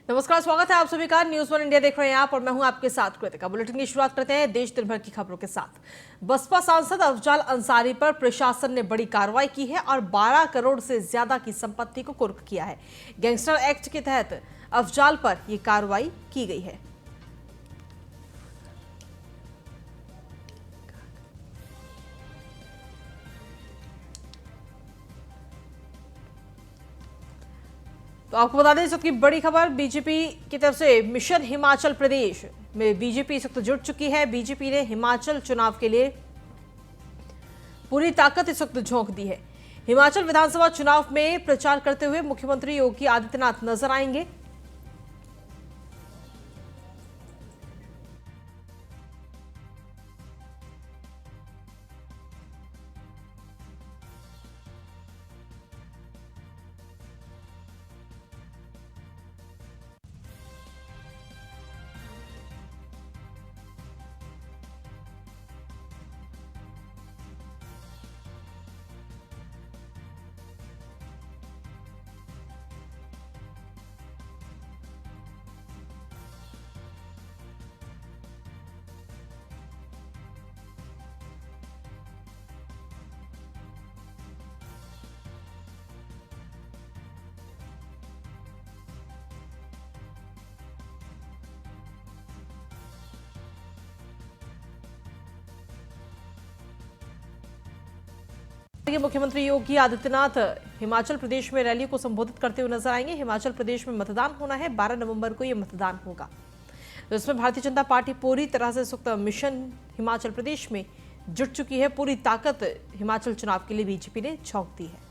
नमस्कार, स्वागत है आप सभी का। न्यूज़ वन इंडिया देख रहे हैं आप और मैं हूं आपके साथ कृतिका। बुलेटिन की शुरुआत करते हैं देश दिन भर की खबरों के साथ। बसपा सांसद अफजाल अंसारी पर प्रशासन ने बड़ी कार्रवाई की है और 12 करोड़ से ज्यादा की संपत्ति को कुर्क किया है। गैंगस्टर एक्ट के तहत अफजाल पर यह कार्रवाई की गई है। तो आपको बता दें इस वक्त की बड़ी खबर, बीजेपी की तरफ से मिशन हिमाचल प्रदेश में बीजेपी इस वक्त जुट चुकी है। बीजेपी ने हिमाचल चुनाव के लिए पूरी ताकत इस वक्त झोंक दी है। हिमाचल विधानसभा चुनाव में प्रचार करते हुए मुख्यमंत्री योगी आदित्यनाथ नजर आएंगे। मुख्यमंत्री योगी आदित्यनाथ हिमाचल प्रदेश में रैली को संबोधित करते हुए नजर आएंगे। हिमाचल प्रदेश में मतदान होना है, 12 नवंबर को यह मतदान होगा। तो इसमें भारतीय जनता पार्टी पूरी तरह से इस वक्त मिशन हिमाचल प्रदेश में जुट चुकी है। पूरी ताकत हिमाचल चुनाव के लिए बीजेपी ने झोंक दी है।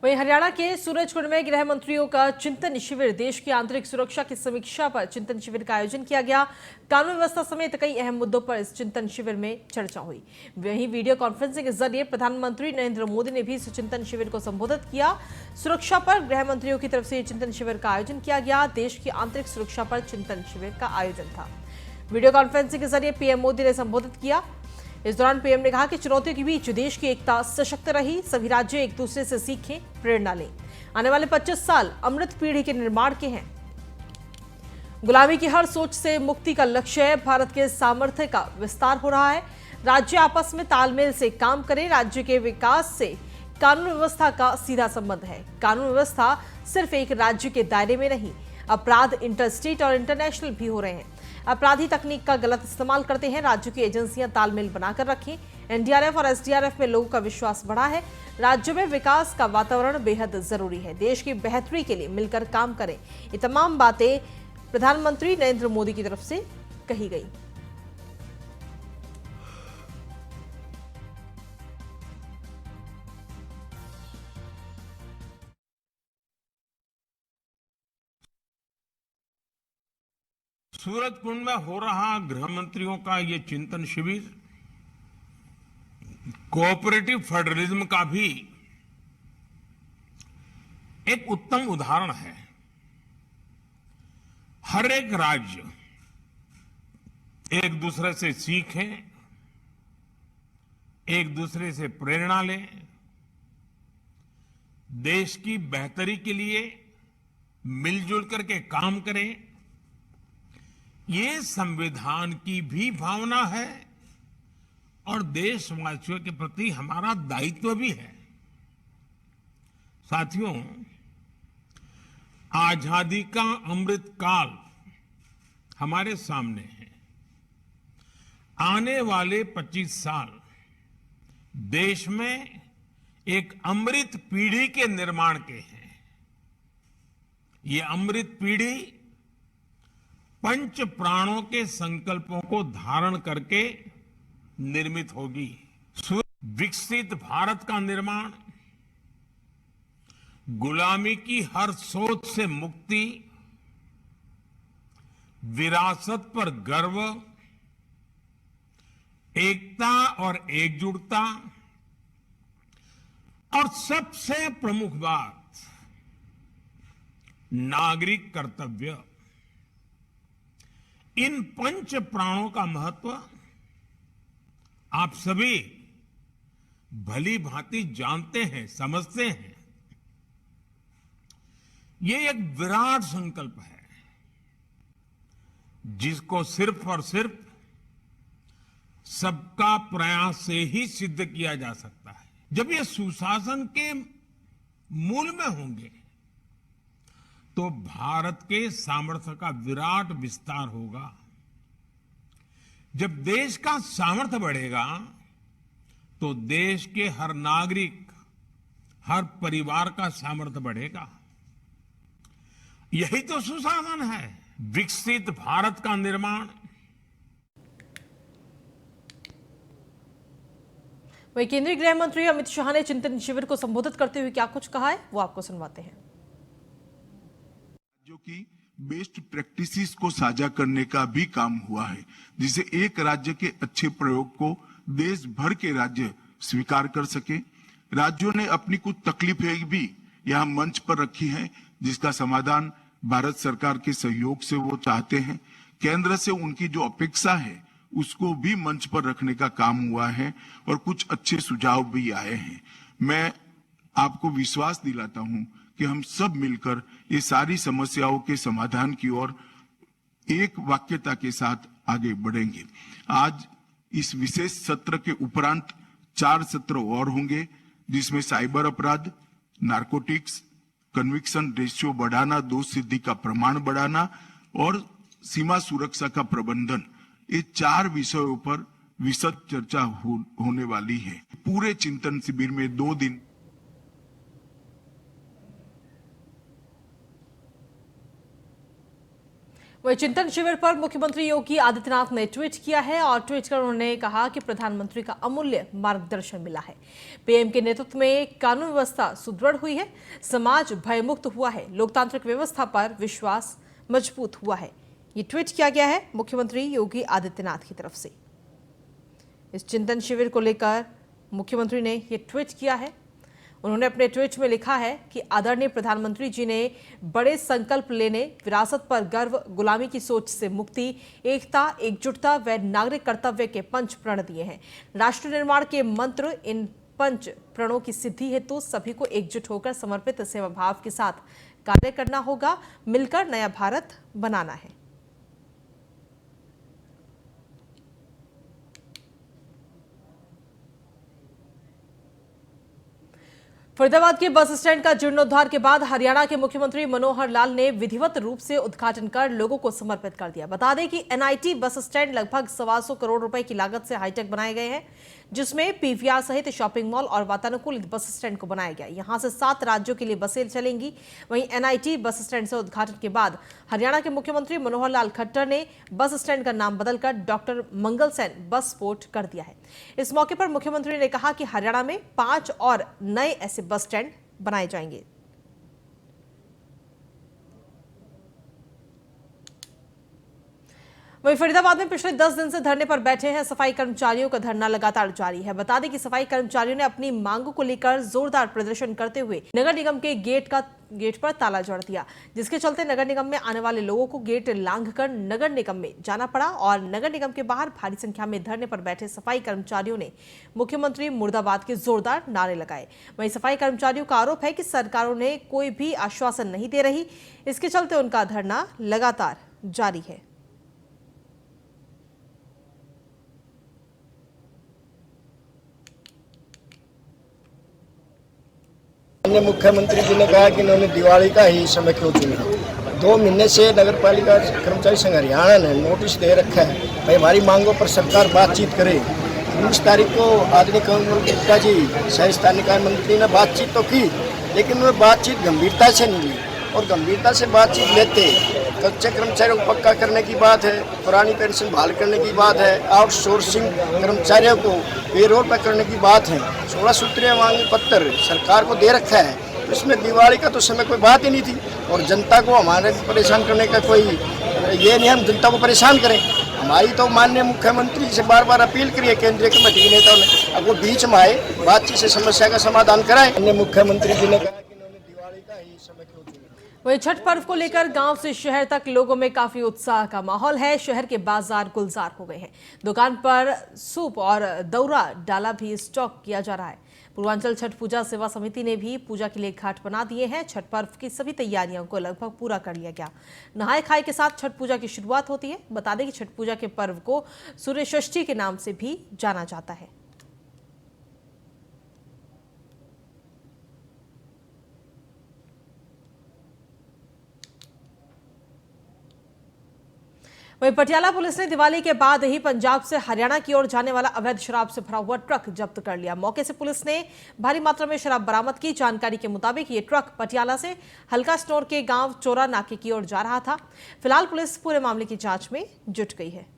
वहीं हरियाणा के सूरजकुंड में गृह मंत्रियों का चिंतन शिविर, देश की आंतरिक सुरक्षा की समीक्षा पर चिंतन शिविर का आयोजन किया गया। कानून व्यवस्था समेत कई अहम मुद्दों पर इस चिंतन शिविर में चर्चा हुई। वहीं वीडियो कॉन्फ्रेंसिंग के जरिए प्रधानमंत्री नरेंद्र मोदी ने भी इस चिंतन शिविर को संबोधित किया। सुरक्षा पर गृह मंत्रियों की तरफ से यह चिंतन शिविर का आयोजन किया गया। देश की आंतरिक सुरक्षा पर चिंतन शिविर का आयोजन था। वीडियो कॉन्फ्रेंसिंग के जरिए पीएम मोदी ने संबोधित किया। इस दौरान पीएम ने कहा कि चुनौतियों के बीच देश की एकता सशक्त रही, सभी राज्य एक दूसरे से सीखें, प्रेरणा लें। आने वाले 25 साल अमृत पीढ़ी के निर्माण के हैं। गुलामी की हर सोच से मुक्ति का लक्ष्य है। भारत के सामर्थ्य का विस्तार हो रहा है। राज्य आपस में तालमेल से काम करें। राज्य के विकास से कानून व्यवस्था का सीधा संबंध है। कानून व्यवस्था सिर्फ एक राज्य के दायरे में नहीं, अपराध इंटरस्टेट और इंटरनेशनल भी हो रहे हैं। अपराधी तकनीक का गलत इस्तेमाल करते हैं। राज्यों की एजेंसियां तालमेल बनाकर रखें। एनडीआरएफ और एसडीआरएफ में लोगों का विश्वास बढ़ा है। राज्यों में विकास का वातावरण बेहद जरूरी है। देश की बेहतरी के लिए मिलकर काम करें। ये तमाम बातें प्रधानमंत्री नरेंद्र मोदी की तरफ से कही गई। सूरजकुंड में हो रहा गृह मंत्रियों का ये चिंतन शिविर कोऑपरेटिव फेडरलिज्म का भी एक उत्तम उदाहरण है। हर एक राज्य एक दूसरे से सीखे, एक दूसरे से प्रेरणा ले, देश की बेहतरी के लिए मिलजुल करके काम करें। ये संविधान की भी भावना है और देशवासियों के प्रति हमारा दायित्व भी है। साथियों, आजादी का अमृत काल हमारे सामने है। आने वाले 25 साल देश में एक अमृत पीढ़ी के निर्माण के हैं। ये अमृत पीढ़ी पंच प्राणों के संकल्पों को धारण करके निर्मित होगी। विकसित भारत का निर्माण गुलामी की हर सोच से मुक्ति, विरासत पर गर्व, एकता और एकजुटता और सबसे प्रमुख बात नागरिक कर्तव्य, इन पंच प्राणों का महत्व आप सभी भली भांति जानते हैं, समझते हैं। ये एक विराट संकल्प है जिसको सिर्फ और सिर्फ सबका प्रयास से ही सिद्ध किया जा सकता है। जब ये सुशासन के मूल में होंगे तो भारत के सामर्थ्य का विराट विस्तार होगा। जब देश का सामर्थ्य बढ़ेगा तो देश के हर नागरिक, हर परिवार का सामर्थ्य बढ़ेगा। यही तो सुशासन है, विकसित भारत का निर्माण। वहीं केंद्रीय गृह मंत्री अमित शाह ने चिंतन शिविर को संबोधित करते हुए क्या कुछ कहा है, वो आपको सुनवाते हैं। जो कि बेस्ट प्रैक्टिसेस को साझा करने का भी काम हुआ है, जिसे एक राज्य के अच्छे प्रयोग को देश भर के राज्य स्वीकार कर सके। राज्यों ने अपनी कुछ तकलीफें भी यहाँ मंच पर रखी हैं, जिसका समाधान भारत सरकार के सहयोग से वो चाहते हैं। केंद्र से उनकी जो अपेक्षा है उसको भी मंच पर रखने का काम हुआ है और कुछ अच्छे सुझाव भी आए हैं। मैं आपको विश्वास दिलाता हूं कि हम सब मिलकर ये सारी समस्याओं के समाधान की ओर एक वाक्यता के साथ आगे बढ़ेंगे। आज इस विशेष सत्र के उपरांत 4 सत्र और होंगे, जिसमें साइबर अपराध, नारकोटिक्स, कन्विक्शन रेशियो बढ़ाना, दोष सिद्धि का प्रमाण बढ़ाना और सीमा सुरक्षा का प्रबंधन, ये 4 विषयों पर विशद चर्चा होने वाली है। पूरे चिंतन शिविर में 2 दिन वही चिंतन शिविर पर मुख्यमंत्री योगी आदित्यनाथ ने ट्वीट किया है और ट्वीट कर उन्होंने कहा कि प्रधानमंत्री का अमूल्य मार्गदर्शन मिला है। पीएम के नेतृत्व में कानून व्यवस्था सुदृढ़ हुई है, समाज भयमुक्त हुआ है, लोकतांत्रिक व्यवस्था पर विश्वास मजबूत हुआ है। ये ट्वीट किया गया है मुख्यमंत्री योगी आदित्यनाथ की तरफ से। इस चिंतन शिविर को लेकर मुख्यमंत्री ने ये ट्वीट किया है। उन्होंने अपने ट्वीट में लिखा है कि आदरणीय प्रधानमंत्री जी ने बड़े संकल्प लेने, विरासत पर गर्व, गुलामी की सोच से मुक्ति, एकता, एकजुटता व नागरिक कर्तव्य के पंच प्रण दिए हैं। राष्ट्र निर्माण के मंत्र इन पंच प्रणों की सिद्धि हेतु सभी को एकजुट होकर समर्पित सेवा भाव के साथ कार्य करना होगा। मिलकर नया भारत बनाना है। फरीदाबाद के बस स्टैंड का जीर्णोद्धार के बाद हरियाणा के मुख्यमंत्री मनोहर लाल ने विधिवत रूप से उद्घाटन कर लोगों को समर्पित कर दिया। बता दें कि एनआईटी बस स्टैंड लगभग 125 करोड़ रुपए की लागत से हाईटेक बनाए गए हैं, जिसमें पीवीआर सहित शॉपिंग मॉल और वातानुकूलित बस स्टैंड को बनाया गया। यहां से 7 राज्यों के लिए बसें चलेंगी। वहीं एनआईटी बस स्टैंड से उद्घाटन के बाद हरियाणा के मुख्यमंत्री मनोहर लाल खट्टर ने बस स्टैंड का नाम बदलकर डॉक्टर मंगल सेन बस पोर्ट कर दिया है। इस मौके पर मुख्यमंत्री ने कहा कि हरियाणा में 5 और नए ऐसे बस स्टैंड बनाए जाएंगे। वहीं फरीदाबाद में पिछले 10 दिन से धरने पर बैठे हैं सफाई कर्मचारियों का धरना लगातार जारी है। बता दें कि सफाई कर्मचारियों ने अपनी मांगों को लेकर जोरदार प्रदर्शन करते हुए नगर निगम के गेट पर ताला जड़ दिया, जिसके चलते नगर निगम में आने वाले लोगों को गेट लांघकर नगर निगम में जाना पड़ा और नगर निगम के बाहर भारी संख्या में धरने पर बैठे सफाई कर्मचारियों ने मुख्यमंत्री मुर्दाबाद के जोरदार नारे लगाए। वहीं सफाई कर्मचारियों का आरोप है कि सरकारों ने कोई भी आश्वासन नहीं दे रही, इसके चलते उनका धरना लगातार जारी है। मुख्यमंत्री जी ने कहा कि इन्होंने दिवाली का ही समय क्यों चुना। 2 महीने से नगर पालिका कर्मचारी संघ हरियाणा ने नोटिस दे रखा है, भाई हमारी मांगों पर सरकार बातचीत करे। 19 तारीख को आदरणीय कमल गुप्ता जी शहरी स्थानीय निकाय मंत्री ने बातचीत तो की, लेकिन उन्होंने बातचीत गंभीरता से नहीं ली और गंभीरता से बातचीत लेते कच्चे कर्मचारियों को पक्का करने की बात है, पुरानी पेंशन बहाल करने की बात है, आउटसोर्सिंग कर्मचारियों को पेरोल पर करने की बात है। 16 सूत्रीय मांग पत्र सरकार को दे रखा है, तो इसमें दिवाली का तो समय कोई बात ही नहीं थी। और जनता को हमारे परेशान करने का कोई ये नहीं, हम जनता को परेशान करें। हमारी तो माननीय मुख्यमंत्री से बार बार अपील करी है केंद्रीय कमेटी के नेताओं ने, अब वो बीच में आए, बातचीत से समस्या का समाधान कराएं। माननीय मुख्यमंत्री जी ने कहा कि उन्होंने दिवाली का ही समय क्यों चुना। वहीं छठ पर्व को लेकर गांव से शहर तक लोगों में काफी उत्साह का माहौल है। शहर के बाजार गुलजार हो गए हैं। दुकान पर सूप और दौरा डाला भी स्टॉक किया जा रहा है। पूर्वांचल छठ पूजा सेवा समिति ने भी पूजा के लिए घाट बना दिए हैं। छठ पर्व की सभी तैयारियों को लगभग पूरा कर लिया गया। नहाय खाए के साथ छठ पूजा की शुरुआत होती है। बता दें कि छठ पूजा के पर्व को सूर्य षष्ठी के नाम से भी जाना जाता है। वहीं पटियाला पुलिस ने दिवाली के बाद ही पंजाब से हरियाणा की ओर जाने वाला अवैध शराब से भरा हुआ ट्रक जब्त कर लिया। मौके से पुलिस ने भारी मात्रा में शराब बरामद की। जानकारी के मुताबिक ये ट्रक पटियाला से हल्का स्टोर के गांव चोरा नाके की ओर जा रहा था। फिलहाल पुलिस पूरे मामले की जांच में जुट गई है।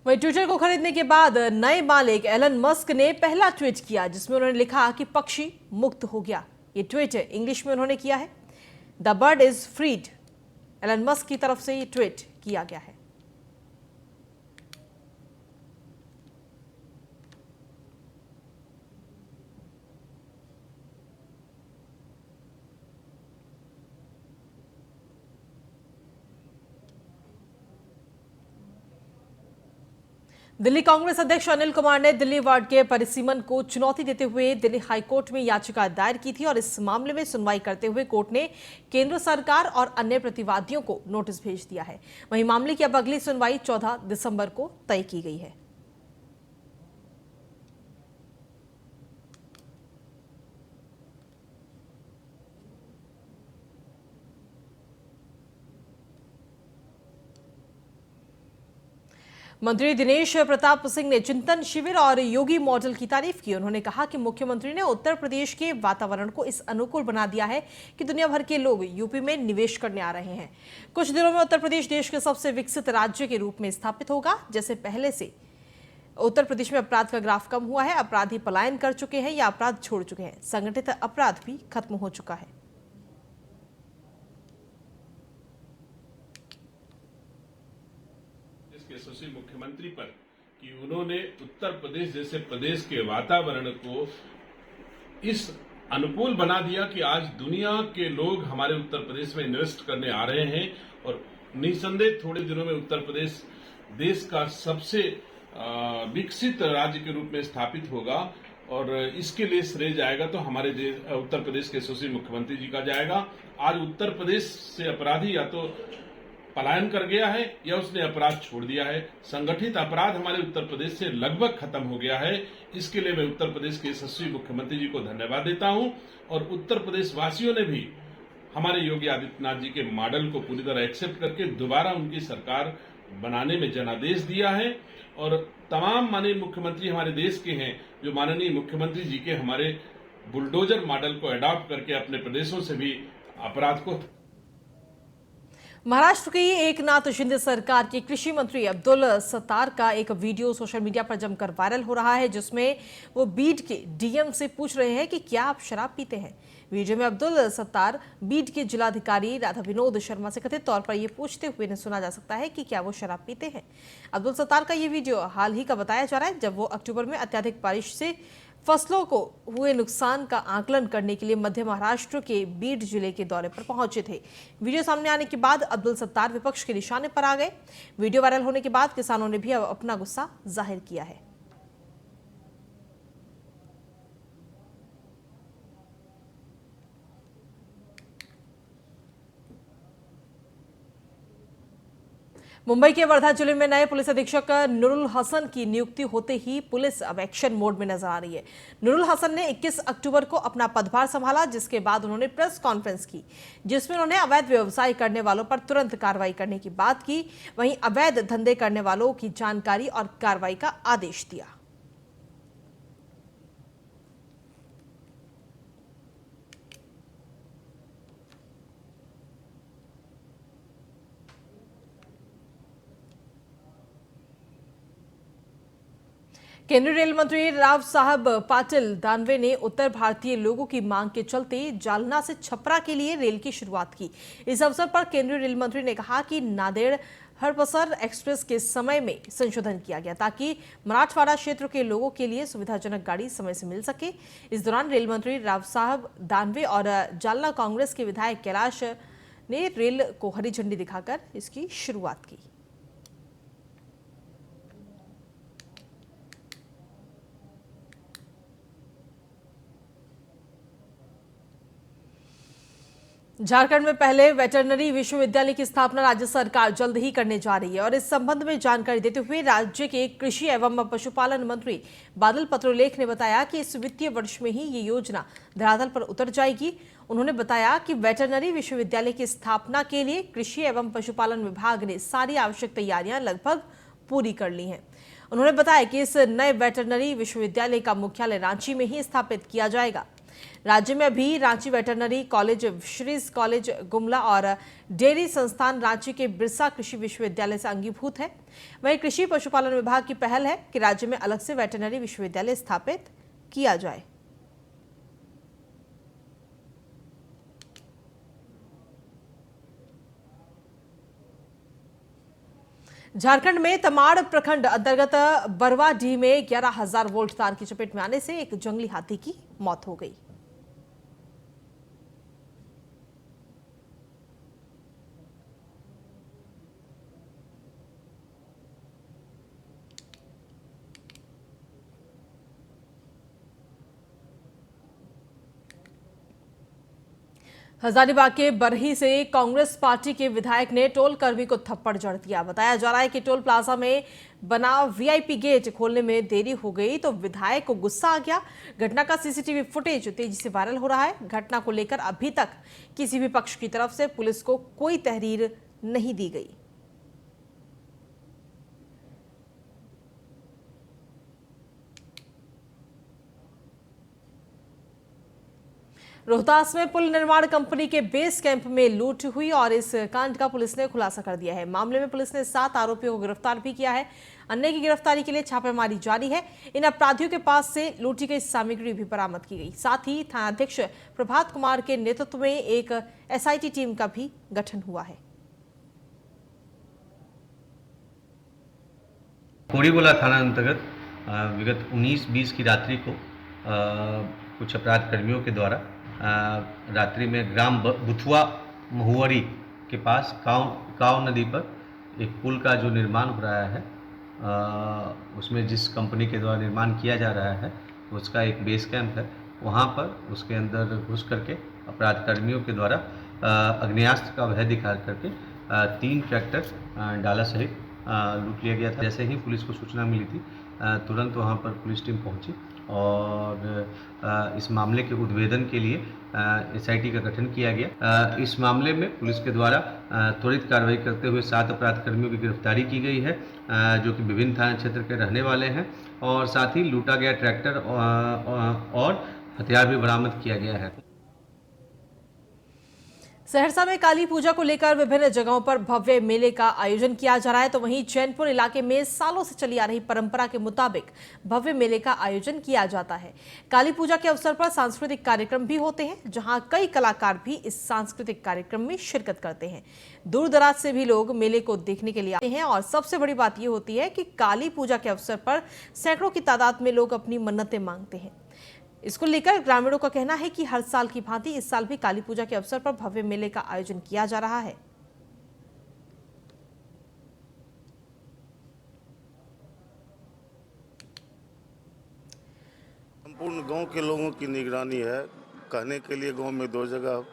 वहीं ट्विटर को खरीदने के बाद नए मालिक एलन मस्क ने पहला ट्वीट किया, जिसमें उन्होंने लिखा कि पक्षी मुक्त हो गया। ये ट्वीट इंग्लिश में उन्होंने किया है। The bird is freed. Elon Musk की तरफ से ये ट्वीट किया गया है। दिल्ली कांग्रेस अध्यक्ष अनिल कुमार ने दिल्ली वार्ड के परिसीमन को चुनौती देते हुए दिल्ली हाईकोर्ट में याचिका दायर की थी और इस मामले में सुनवाई करते हुए कोर्ट ने केंद्र सरकार और अन्य प्रतिवादियों को नोटिस भेज दिया है। वहीं मामले की अब अगली सुनवाई 14 दिसंबर को तय की गई है। मंत्री दिनेश प्रताप सिंह ने चिंतन शिविर और योगी मॉडल की तारीफ की। उन्होंने कहा कि मुख्यमंत्री ने उत्तर प्रदेश के वातावरण को इस अनुकूल बना दिया है कि दुनिया भर के लोग यूपी में निवेश करने आ रहे हैं। कुछ दिनों में उत्तर प्रदेश देश के सबसे विकसित राज्य के रूप में स्थापित होगा। जैसे पहले से उत्तर प्रदेश में अपराध का ग्राफ कम हुआ है, अपराधी पलायन कर चुके हैं या अपराध छोड़ चुके हैं, संगठित अपराध भी खत्म हो चुका है। यशस्वी मुख्यमंत्री पर कि उन्होंने उत्तर प्रदेश जैसे प्रदेश के वातावरण को इस अनुकूल बना दिया कि आज दुनिया के लोग हमारे उत्तर प्रदेश में इन्वेस्ट करने आ रहे हैं और निसंदेह थोड़े दिनों में उत्तर प्रदेश देश का सबसे विकसित राज्य के रूप में स्थापित होगा और इसके लिए श्रेय जाएगा तो हमारे उत्तर प्रदेश के यशस्वी मुख्यमंत्री जी का जाएगा। आज उत्तर प्रदेश से अपराधी या तो पलायन कर गया है या उसने अपराध छोड़ दिया है। संगठित अपराध हमारे उत्तर प्रदेश से लगभग खत्म हो गया है। इसके लिए मैं उत्तर प्रदेश के यशस्वी मुख्यमंत्री जी को धन्यवाद देता हूं और उत्तर प्रदेश वासियों ने भी हमारे योगी आदित्यनाथ जी के मॉडल को पूरी तरह एक्सेप्ट करके दोबारा उनकी सरकार बनाने में जनादेश दिया है और तमाम माननीय मुख्यमंत्री हमारे देश के हैं जो माननीय मुख्यमंत्री जी के हमारे बुलडोजर मॉडल को अडॉप्ट करके अपने प्रदेशों से भी अपराध को। महाराष्ट्र की एकनाथ शिंदे सरकार के कृषि मंत्री अब्दुल सत्तार का एक वीडियो सोशल मीडिया पर जमकर वायरल हो रहा है, जिसमें वो बीड के डीएम से पूछ रहे हैं कि क्या आप शराब पीते हैं। वीडियो में अब्दुल सत्तार बीड के जिलाधिकारी राधा विनोद शर्मा से कथित तौर पर यह पूछते हुए ने सुना जा सकता है कि क्या वो शराब पीते हैं। अब्दुल सत्तार का ये वीडियो हाल ही का बताया जा रहा है, जब वो अक्टूबर में अत्यधिक बारिश से फसलों को हुए नुकसान का आकलन करने के लिए मध्य महाराष्ट्र के बीड जिले के दौरे पर पहुंचे थे। वीडियो सामने आने के बाद अब्दुल सत्तार विपक्ष के निशाने पर आ गए। वीडियो वायरल होने के बाद किसानों ने भी अपना गुस्सा जाहिर किया है। मुंबई के वर्धा जिले में नए पुलिस अधीक्षक नुरुल हसन की नियुक्ति होते ही पुलिस अब एक्शन मोड में नजर आ रही है। नुरुल हसन ने 21 अक्टूबर को अपना पदभार संभाला, जिसके बाद उन्होंने प्रेस कॉन्फ्रेंस की, जिसमें उन्होंने अवैध व्यवसाय करने वालों पर तुरंत कार्रवाई करने की बात की। वहीं अवैध धंधे करने वालों की जानकारी और कार्रवाई का आदेश दिया। केंद्रीय रेल मंत्री राव साहब पाटिल दानवे ने उत्तर भारतीय लोगों की मांग के चलते जालना से छपरा के लिए रेल की शुरुआत की। इस अवसर पर केंद्रीय रेल मंत्री ने कहा कि नांदेड़ हरपसर एक्सप्रेस के समय में संशोधन किया गया ताकि मराठवाड़ा क्षेत्र के लोगों के लिए सुविधाजनक गाड़ी समय से मिल सके। इस दौरान रेल मंत्री राव साहब दानवे और जालना कांग्रेस के विधायक कैलाश ने रेल को हरी झंडी दिखाकर इसकी शुरुआत की। झारखंड में पहले वेटरनरी विश्वविद्यालय की स्थापना राज्य सरकार जल्द ही करने जा रही है और इस संबंध में जानकारी देते हुए राज्य के कृषि एवं पशुपालन मंत्री बादल पत्रलेख ने बताया कि इस वित्तीय वर्ष में ही ये योजना धरातल पर उतर जाएगी। उन्होंने बताया कि वेटरनरी विश्वविद्यालय की स्थापना के लिए कृषि एवं पशुपालन विभाग ने सारी आवश्यक तैयारियां लगभग पूरी कर ली हैं। उन्होंने बताया कि इस नए वेटरनरी विश्वविद्यालय का मुख्यालय रांची में ही स्थापित किया जाएगा। राज्य में अभी Ranchi veterinary college, fisheries college Gumla और डेयरी संस्थान रांची के बिरसा कृषि विश्वविद्यालय से अंगीभूत है। वहीं कृषि पशुपालन विभाग की पहल है कि राज्य में अलग से वेटरनरी विश्वविद्यालय स्थापित किया जाए। झारखंड में तमाड़ प्रखंड अंतर्गत बरवाडीह में 11,000 वोल्ट तार की चपेट में आने से एक जंगली हाथी की मौत हो गई। हजारीबाग के बरही से कांग्रेस पार्टी के विधायक ने टोल कर्मी को थप्पड़ जड़ दिया। बताया जा रहा है कि टोल प्लाजा में बना वीआईपी गेट खोलने में देरी हो गई तो विधायक को गुस्सा आ गया। घटना का सीसीटीवी फुटेज तेजी से वायरल हो रहा है। घटना को लेकर अभी तक किसी भी पक्ष की तरफ से पुलिस को कोई तहरीर नहीं दी गई। रोहतास में पुल निर्माण कंपनी के बेस कैंप में लूट हुई और इस कांड का पुलिस ने खुलासा कर दिया है। मामले में पुलिस ने 7 आरोपियों को गिरफ्तार भी किया है। अन्य की गिरफ्तारी के लिए छापेमारी जारी है। इन अपराधियों के पास से लूटी गई सामग्री भी बरामद की गई। साथ ही थानाध्यक्ष प्रभात कुमार के नेतृत्व में एक एसआईटी टीम का भी गठन हुआ है। कोड़ीगोला थाना अंतर्गत विगत 19-20 की रात्रि को कुछ अपराध कर्मियों के द्वारा रात्रि में ग्राम बुथुआ महुअरी के पास काव नदी पर एक पुल का जो निर्माण हो रहा है उसमें जिस कंपनी के द्वारा निर्माण किया जा रहा है उसका एक बेस कैंप है। वहाँ पर उसके अंदर घुस करके अपराध कर्मियों के द्वारा अग्नेयास्त्र का भय दिखा करके 3 ट्रैक्टर डाला सहित लूट लिया गया था। जैसे ही पुलिस को सूचना मिली थी तुरंत वहाँ पर पुलिस टीम पहुँची और इस मामले के उद्भेदन के लिए एसआईटी का गठन किया गया। इस मामले में पुलिस के द्वारा त्वरित कार्रवाई करते हुए 7 अपराध कर्मियों की गिरफ्तारी की गई है जो कि विभिन्न थाना क्षेत्र के रहने वाले हैं और साथ ही लूटा गया ट्रैक्टर और हथियार भी बरामद किया गया है। सहरसा में काली पूजा को लेकर विभिन्न जगहों पर भव्य मेले का आयोजन किया जा रहा है तो वहीं चैनपुर इलाके में सालों से चली आ रही परंपरा के मुताबिक भव्य मेले का आयोजन किया जाता है। काली पूजा के अवसर पर सांस्कृतिक कार्यक्रम भी होते हैं जहां कई कलाकार भी इस सांस्कृतिक कार्यक्रम में शिरकत करते हैं। दूर दराज से भी लोग मेले को देखने के लिए आते हैं और सबसे बड़ी बात यह होती है कि काली पूजा के अवसर पर सैकड़ों की तादाद में लोग अपनी मन्नतें मांगते हैं। इसको लेकर ग्रामीणों का कहना है कि हर साल की भांति इस साल भी काली पूजा के अवसर पर भव्य मेले का आयोजन किया जा रहा है। संपूर्ण गांव के लोगों की निगरानी है। कहने के लिए गांव में 2 जगह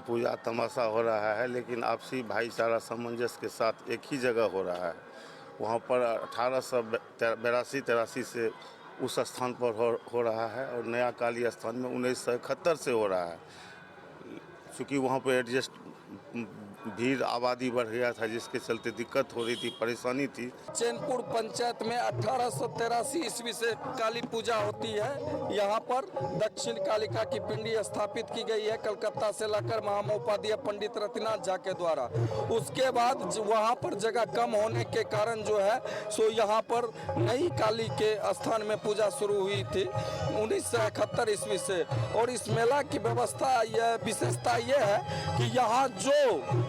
पूजा तमाशा हो रहा है लेकिन आपसी भाईचारा सामंजस्य के साथ एक ही जगह हो रहा है। वहां पर 1882-83 से उस स्थान पर हो रहा है और नया काली स्थान में 1971 से हो रहा है। चूँकि वहाँ पर एडजस्ट भीड़ आबादी बढ़ गया था, जिसके चलते दिक्कत हो रही थी, परेशानी थी। चैनपुर पंचायत में 1883 ईस्वी से काली पूजा होती है। यहाँ पर दक्षिण कालिका की पिंडी स्थापित की गई है कलकत्ता से लाकर महामहोपाध्याय पंडित रतिनाथ झा के द्वारा। उसके बाद वहाँ पर जगह कम होने के कारण जो है सो यहाँ पर नई काली के स्थान में पूजा शुरू हुई थी 1971 ईस्वी से। और इस मेला की व्यवस्था विशेषता ये है कि यहाँ जो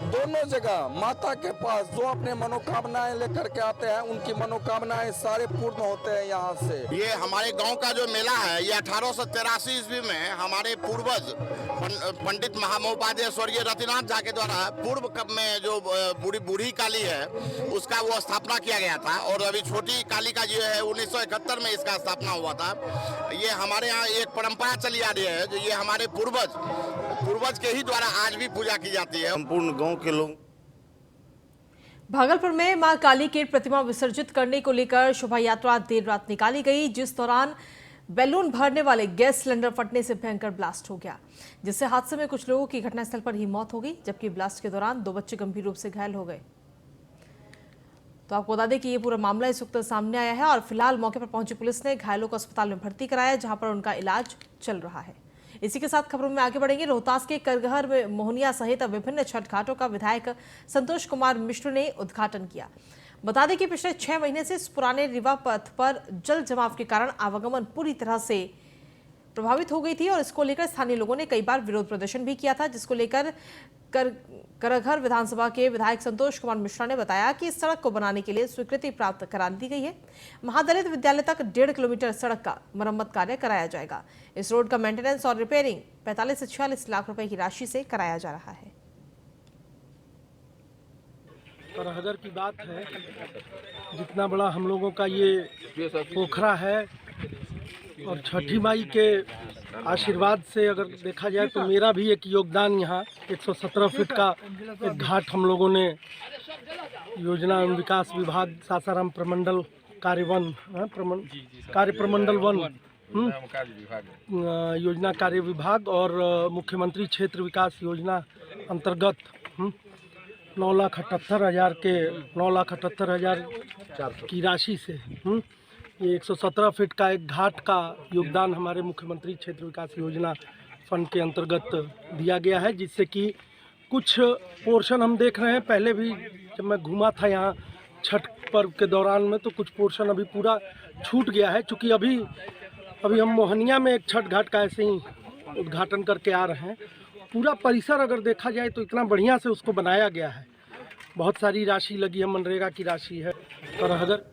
दोनों जगह माता के पास जो अपने मनोकामनाएं लेकर के आते हैं, उनकी मनोकामनाएं सारे पूर्ण होते हैं यहाँ से। ये हमारे गांव का जो मेला है, ये 1883 ईस्वी में हमारे पूर्वज पंडित महामहोपाध्याय स्वर्गीय रतिनाथ झा के द्वारा पूर्व कब में जो बूढ़ी काली है उसका वो स्थापना किया गया था। और अभी छोटी काली का जो है 1971 में इसका स्थापना हुआ था। ये हमारे यहाँ एक परंपरा चली आ रही है, जो ये हमारे पूर्वज के ही द्वारा आज भी पूजा की जाती है। संपूर्ण गांव के लोग भागलपुर में मां काली की प्रतिमा विसर्जित करने को लेकर शोभा यात्रा देर रात निकाली गई, जिस दौरान बैलून भरने वाले गैस सिलेंडर फटने से भयंकर ब्लास्ट हो गया, जिससे हादसे में कुछ लोगों की घटनास्थल पर ही मौत हो गई, जबकि ब्लास्ट के दौरान 2 बच्चे गंभीर रूप से घायल हो गए। तो आपको बता दें कि ये पूरा मामला इस वक्त सामने आया है और फिलहाल मौके पर पहुंची पुलिस ने घायलों को अस्पताल में भर्ती कराया, जहां पर उनका इलाज चल रहा है। इसी के साथ खबरों में आगे बढ़ेंगे। रोहतास के करगहर में मोहनिया सहित विभिन्न छठ घाटों का विधायक संतोष कुमार मिश्र ने उद्घाटन किया। बता दें कि पिछले 6 महीने से इस पुराने रिवा पथ पर जल जमाव के कारण आवागमन पूरी तरह से प्रभावित हो गई थी और इसको लेकर स्थानीय लोगों ने कई बार विरोध प्रदर्शन भी किया था, जिसको लेकर करगहर विधानसभा के विधायक संतोष कुमार मिश्रा ने बताया कि इस सड़क को बनाने के लिए स्वीकृति प्राप्त करा दी गई है। महादलित विद्यालय तक 1.5 किलोमीटर सड़क का मरम्मत कार्य कराया जाएगा। इस रोड का मेंटेनेंस और रिपेयरिंग 45 से 46 लाख रुपए की राशि से कराया जा रहा है। करहगर की बात है, जितना बड़ा हम लोगों का ये पोखरा है और छठी माई के आशीर्वाद से अगर देखा जाए तो मेरा भी एक योगदान यहाँ 117 फीट का एक घाट हम लोगों ने योजना एवं विकास विभाग सासाराम प्रमंडल कार्य प्रमंडल 1 योजना कार्य विभाग और मुख्यमंत्री क्षेत्र विकास योजना अंतर्गत 9,78,000 की राशि से ये 117 फीट का एक घाट का योगदान हमारे मुख्यमंत्री क्षेत्र विकास योजना फंड के अंतर्गत दिया गया है, जिससे कि कुछ पोर्शन हम देख रहे हैं। पहले भी जब मैं घूमा था यहाँ छठ पर्व के दौरान में, तो कुछ पोर्शन अभी पूरा छूट गया है। चूँकि अभी हम मोहनिया में एक छठ घाट का ऐसे ही उद्घाटन करके आ रहे हैं। पूरा परिसर अगर देखा जाए तो इतना बढ़िया से उसको बनाया गया है। बहुत सारी राशि लगी है, मनरेगा की राशि है। करहगर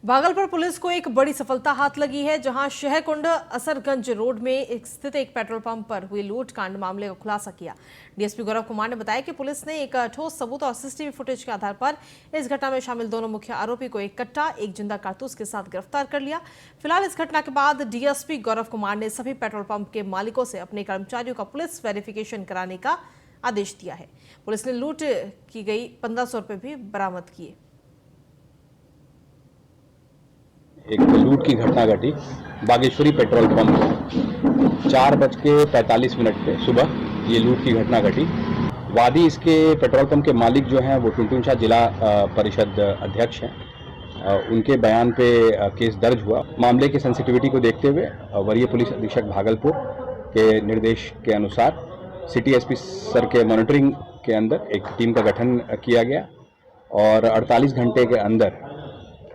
भागलपुर पुलिस को एक बड़ी सफलता हाथ लगी है, जहां शहकुंड असरगंज रोड में स्थित एक पेट्रोल पंप पर हुए लूटकांड मामले का खुलासा किया। डीएसपी गौरव कुमार ने बताया कि पुलिस ने एक ठोस सबूत और सीसीटीवी फुटेज के आधार पर इस घटना में शामिल दोनों मुख्य आरोपी को एक कट्टा, एक जिंदा कारतूस के साथ गिरफ्तार कर लिया। फिलहाल इस घटना के बाद डीएसपी गौरव कुमार ने सभी पेट्रोल पंप के मालिकों से अपने कर्मचारियों का पुलिस वेरिफिकेशन कराने का आदेश दिया है। पुलिस ने लूट की गई 1500 रुपए भी बरामद किए। एक लूट की घटना घटी बागेश्वरी पेट्रोल पंप 4:45 पे सुबह ये लूट की घटना घटी। वादी इसके पेट्रोल पंप के मालिक जो हैं वो टुनटुन शाह जिला परिषद अध्यक्ष हैं। उनके बयान पे केस दर्ज हुआ। मामले की सेंसिटिविटी को देखते हुए वरीय पुलिस अधीक्षक भागलपुर के निर्देश के अनुसार सिटी एसपी सर के मॉनिटरिंग के अंदर एक टीम का गठन किया गया और 48 घंटे के अंदर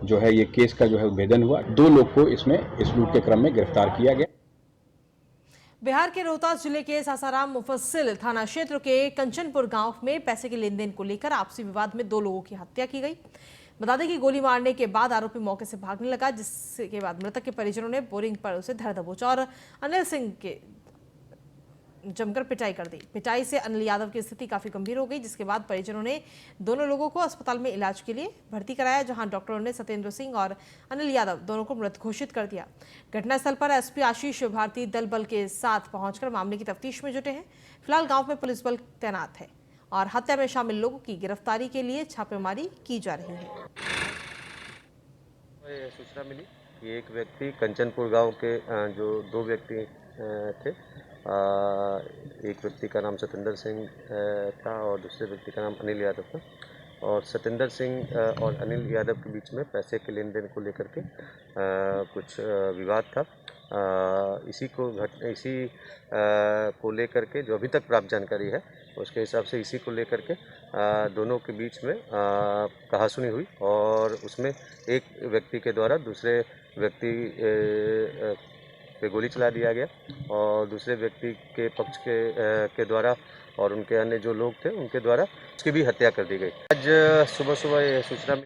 जो है ये केस का जो है उद्भेदन हुआ। 2 लोग को इसमें इस लूट के क्रम में गिरफ्तार किया गया। बिहार के रोहतास जिले के सासाराम मुफस्सिल थाना क्षेत्र के कंचनपुर गांव में पैसे के लेन देन को लेकर आपसी विवाद में 2 लोगों की हत्या की गई। बता दें कि गोली मारने के बाद आरोपी मौके से भागने लगा, जिसके बाद मृतक के परिजनों ने बोरिंग पर उसे धर दबोचा और अनिल सिंह के जमकर पिटाई कर दी। पिटाई से अनिल यादव की स्थिति काफी गंभीर हो गई, जिसके बाद परिजनों ने दोनों लोगों को अस्पताल में इलाज के लिए भर्ती कराया, जहां डॉक्टरों ने सत्येंद्र सिंह और अनिल यादव दोनों को मृत घोषित कर दिया। घटनास्थल पर एसपी आशीष भारती दल बल के साथ पहुंचकर मामले की तफ्तीश में जुटे हैं। फिलहाल गांव में पुलिस बल तैनात है और हत्या में शामिल लोगों की गिरफ्तारी के लिए छापेमारी की जा रही है। सूचना मिली कि एक व्यक्ति कंचनपुर गाँव के जो 2 व्यक्ति थे। एक व्यक्ति का नाम सतिंदर सिंह था और दूसरे व्यक्ति का नाम अनिल यादव था। और सतिंदर सिंह और अनिल यादव के बीच में पैसे के लेन देन को लेकर के कुछ विवाद था। इसी को लेकर के जो अभी तक प्राप्त जानकारी है उसके हिसाब से इसी को लेकर के दोनों के बीच में कहासुनी हुई और उसमें एक व्यक्ति के द्वारा दूसरे व्यक्ति पे गोली चला दिया गया और दूसरे व्यक्ति के पक्ष के द्वारा और उनके अन्य जो लोग थे उनके द्वारा उसकी भी हत्या कर दी गई। आज सुबह ये सूचना मिली।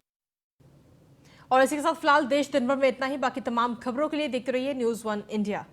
और इसी के साथ फिलहाल देश दिन भर में इतना ही। बाकी तमाम खबरों के लिए देखते रहिए न्यूज़ 1 इंडिया।